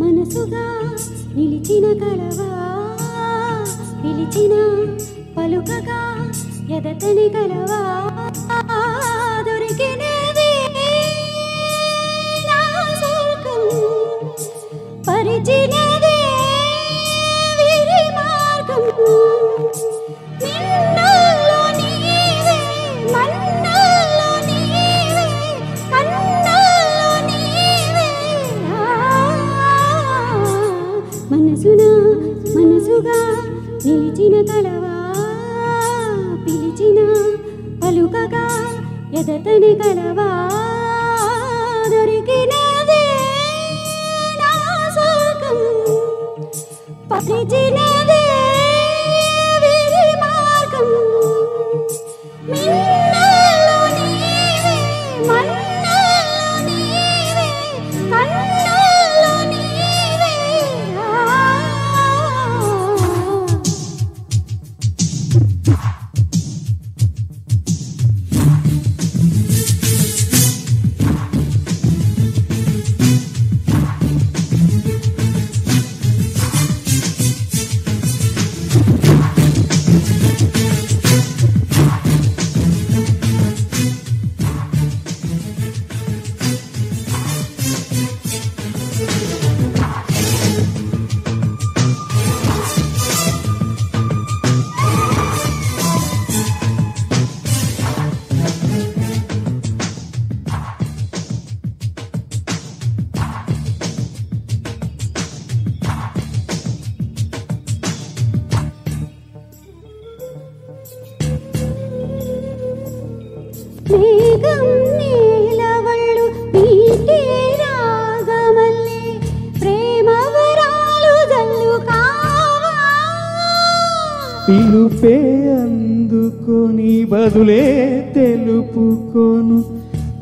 మనసుగా నిలిచిన కలవా పిలిచిన పలుకగా ఎదతని కలవా దొరికినది నా సోకం పరిచినది విరి మార్గం నిన్నలో నీవే మన్నలో నీవే కన్నలో నీవే మనసుగా నిలిచిన కలవా పిలిచిన పలుకగా ఎదతని కలవా దొరికినదే నా సోకం పరిచినదే విరి మార్గం నిన్నలో నీవే మన్నలో నీవే కన్నలో నీవే మేఘం నీలవళ్ళు నీటి రాగమల్లే ప్రేమ వరాలు జల్లు కావా పిలుపే అందుకొని బదులే తెలుపుకోను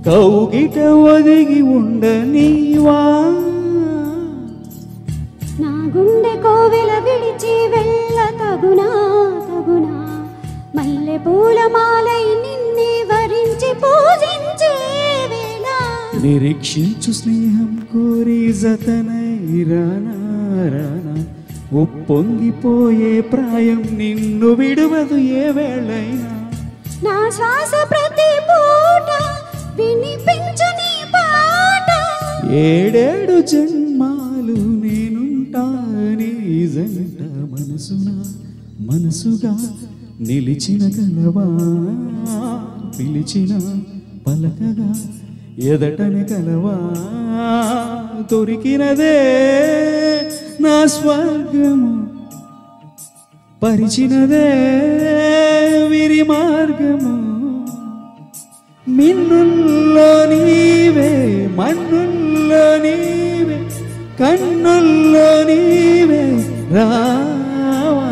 కౌగిట ఒదిగి ఉండనీవా నా గుండె కోవెల విడిచి వెళ్ళ తగునా తగునా మల్లె పూల మాలై నిన్నే వరించి పూజించే వేళ నిరీక్షించు స్నేహం కోరి జతనై రానా రానా ఉప్పొంగిపోయే ప్రాయం నిన్ను విడువదు ఏ వేళైనా నా శ్వాస ప్రతి పూట వినిపించు నీ పాట ఏడేడు జన్మాలు నేనుంటా నీ జంట మనసుగా నిలిచిన కలవా పిలిచిన పలకగా ఎదటని కలవా దొరికినదే నా స్వర్గము పరిచినదే విరి మార్గము మిన్నుల్లో నీవే మన్నుల్లో నీవే కన్నుల్లో నీవే రావా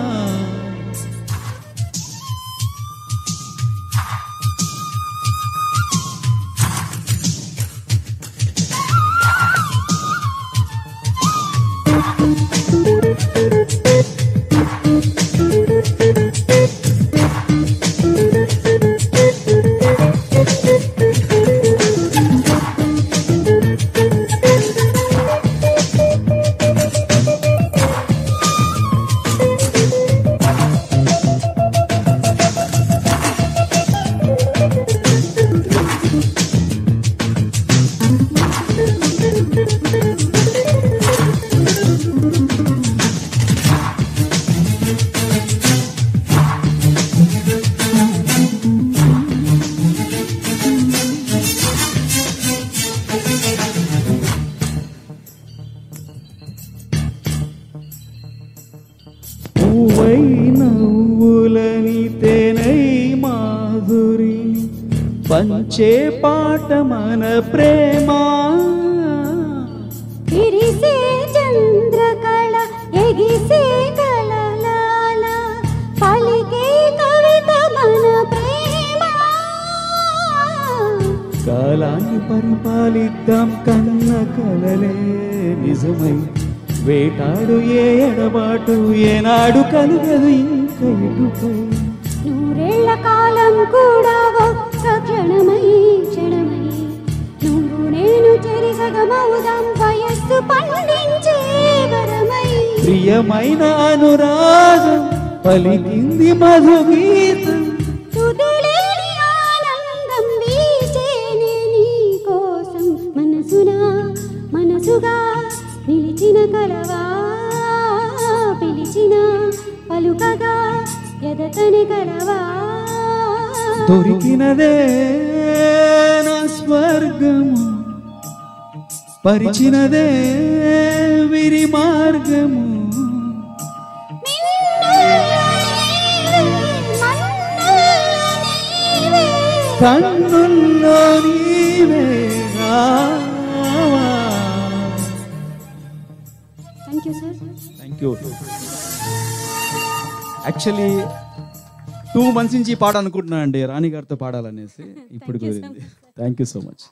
పువ్వై నవ్వులని తేనై మాధురిని పంచే పాట మన ప్రేమ విరిసే చంద్రకళ ఎగిసే కళలాల పలికే కవిత మన ప్రేమ కాలాన్ని పరిపాలిద్దాం కన్న కలలే నిజమై వేటాడు ఏ ఎడబాటు ఏనాడు కలుగదు ఇంక ఇటుపై నూరేళ్ల కాలం కూడా ఒక్క క్షణమై క్షణమై నువ్వు నేను చెరిసగమవుదాం వయస్సు పండించే వరమై ప్రియమైన అనురాగం పలికింది మధుగీతం తుదిలేని ఆనందం వీచేనే నీ కోసం మనసుగా నిలిచిన కలవా పిలిచిన పలుకగా ఎదతని కలవా దొరికినదే నా స్వర్గము పరిచినదే విరి మార్గము కన్నుల్లో నీవే రావా. Thank you sir. Thank you. Actually 2 months నుంచి పాడాలనుకుంటున్నాను అండి రాణి గారితో పాడాలనేసి ఇప్పుడు కుదిరింది. Thank you so much.